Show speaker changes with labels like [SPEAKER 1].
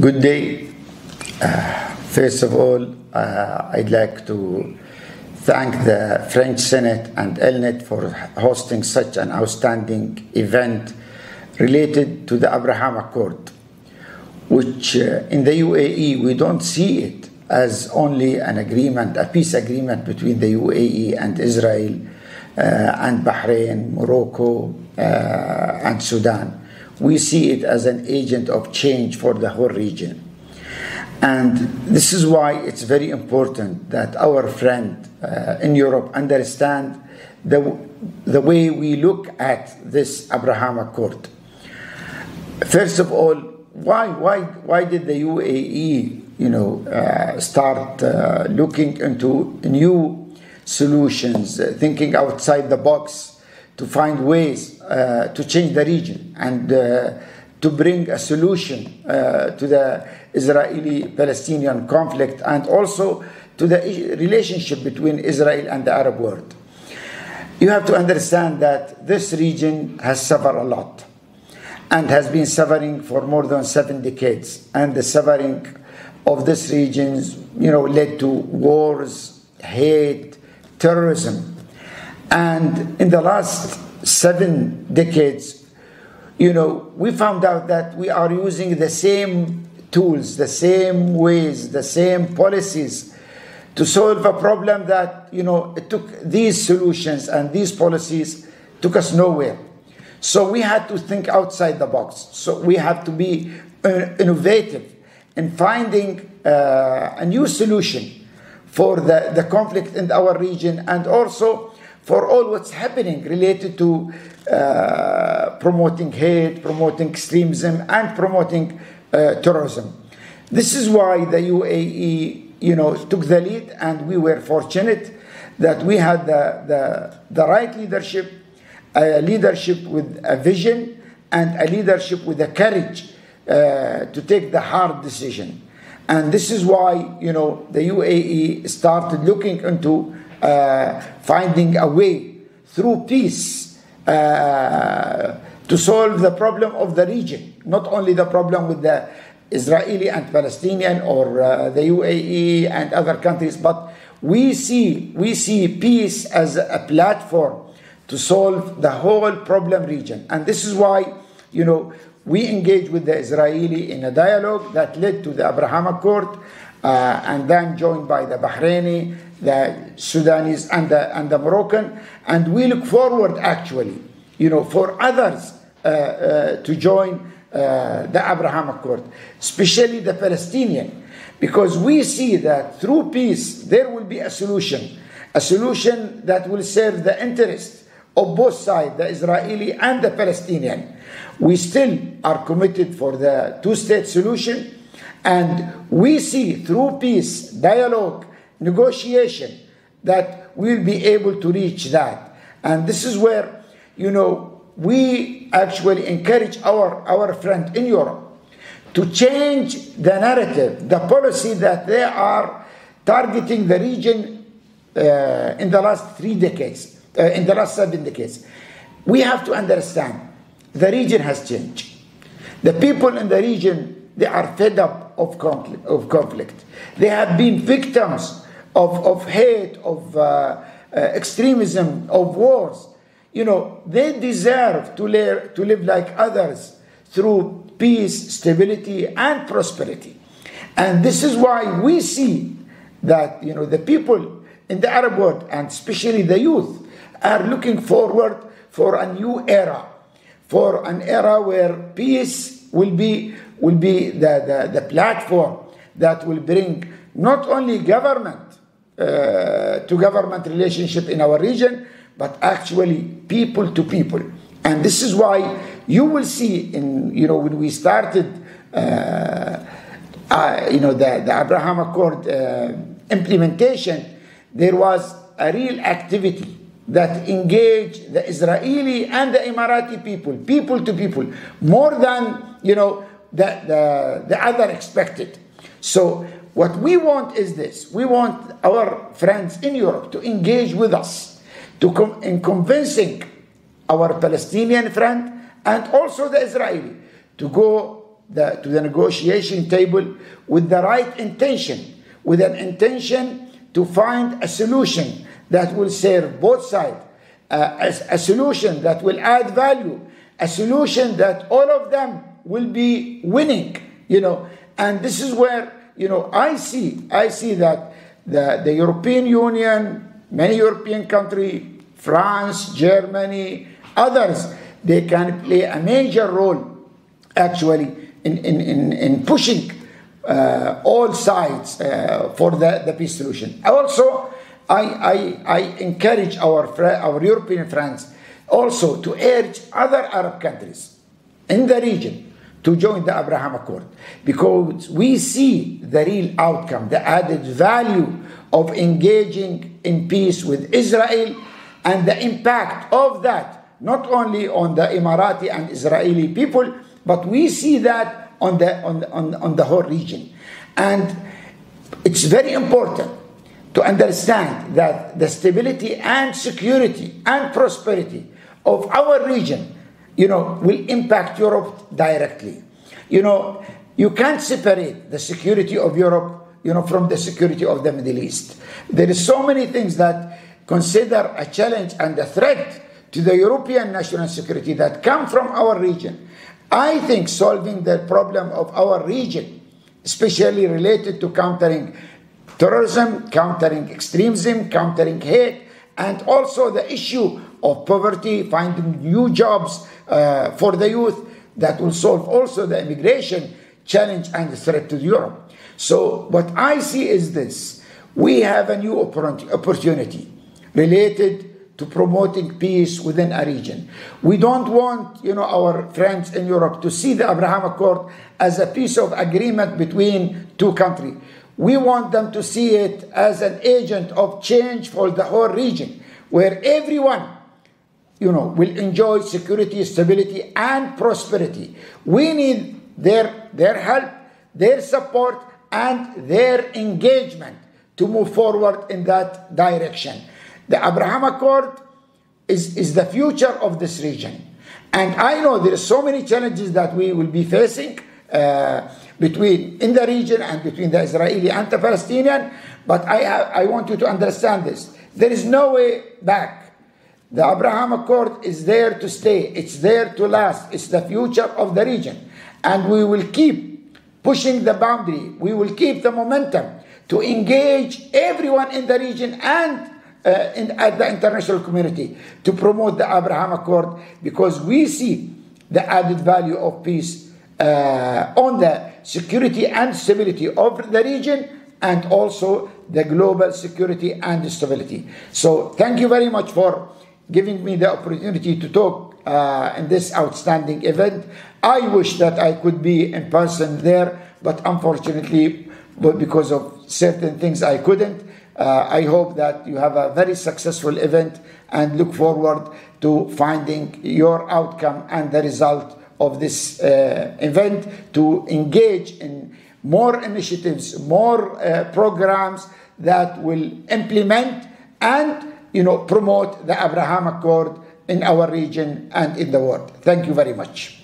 [SPEAKER 1] Good day. First of all, I'd like to thank the French Senate and ELNET for hosting such an outstanding event related to the Abraham Accord, which in the UAE we don't see it as only an agreement, a peace agreement between the UAE and Israel and Bahrain, Morocco and Sudan. We see it as an agent of change for the whole region. And this is why it's very important that our friend in Europe understand the way we look at this Abraham Accord. First of all, why did the UAE start looking into new solutions, thinking outside the box to find ways to change the region and to bring a solution to the Israeli-Palestinian conflict and also to the relationship between Israel and the Arab world? You have to understand that this region has suffered a lot and has been suffering for more than 7 decades. And the suffering of this region, led to wars, hate, terrorism. And in the last 7 decades, we found out that we are using the same tools, the same ways, the same policies to solve a problem that, it took these solutions and these policies took us nowhere. So we had to think outside the box. So we have to be innovative in finding a new solution for the conflict in our region and also for all what's happening related to promoting hate, promoting extremism, and promoting terrorism. This is why the UAE, took the lead, and we were fortunate that we had the right leadership, a leadership with a vision, and a leadership with the courage to take the hard decision. And this is why, the UAE started looking into finding a way through peace to solve the problem of the region, not only the problem with the Israeli and Palestinian or the UAE and other countries, but we see peace as a platform to solve the whole problem region. And this is why, we engaged with the Israeli in a dialogue that led to the Abraham Accord, and then joined by the Bahraini, the Sudanese, and the Moroccan. And we look forward, actually, for others to join the Abraham Accord, especially the Palestinian, because we see that through peace there will be a solution that will serve the interests of both sides, the Israeli and the Palestinian. We still are committed for the two-state solution, and we see through peace, dialogue, negotiation, that we'll be able to reach that. And this is where, we actually encourage our friend in Europe to change the narrative, the policy that they are targeting the region in the last 3 decades, in the last 7 decades. We have to understand the region has changed. The people in the region, they are fed up of conflict. They have been victims of hate, of extremism, of wars. They deserve to live like others through peace, stability, and prosperity. And this is why we see that, the people in the Arab world, and especially the youth, are looking forward for a new era, for an era where peace will be the platform that will bring not only government to government relationship in our region, but actually people to people. And this is why you will see when we started the Abraham Accord implementation, there was a real activity that engaged the Israeli and the Emirati people to people, more than the other expected. So what we want is this: we want our friends in Europe to engage with us in convincing our Palestinian friend and also the Israeli to go to the negotiation table with the right intention, with an intention to find a solution that will serve both sides, a solution that will add value, a solution that all of them will be winning, and this is where, I see that the European Union, many European countries, France, Germany, others, they can play a major role actually in pushing all sides for the peace solution. Also, I encourage our European friends also to urge other Arab countries in the region to join the Abraham Accord, because we see the real outcome, the added value of engaging in peace with Israel, and the impact of that not only on the Emirati and Israeli people, but we see that on the whole region. And it's very important to understand that the stability and security and prosperity of our region, will impact Europe directly. You can't separate the security of Europe, from the security of the Middle East. There is so many things that consider a challenge and a threat to the European national security that come from our region. I think solving the problem of our region, especially related to countering terrorism, countering extremism, countering hate, and also the issue of poverty, finding new jobs for the youth, that will solve also the immigration challenge and the threat to Europe. So what I see is this: we have a new opportunity related to promoting peace within a region. We don't want, our friends in Europe to see the Abraham Accord as a piece of agreement between two countries. We want them to see it as an agent of change for the whole region, where everyone, will enjoy security, stability, and prosperity. We need their help, their support, and their engagement to move forward in that direction. The Abraham Accord is the future of this region. And I know there are so many challenges that we will be facing in the region and between the Israeli and the Palestinian, but I want you to understand this. There is no way back. The Abraham Accord is there to stay. It's there to last. It's the future of the region. And we will keep pushing the boundary. We will keep the momentum to engage everyone in the region and at the international community to promote the Abraham Accord, because we see the added value of peace on the security and stability of the region, and also the global security and stability. So thank you very much for giving me the opportunity to talk in this outstanding event. I wish that I could be in person there, but unfortunately, because of certain things, I couldn't. I hope that you have a very successful event and look forward to finding your outcome and the result of this event, to engage in more initiatives, more programs that will implement and promote the Abraham Accord in our region and in the world. Thank you very much.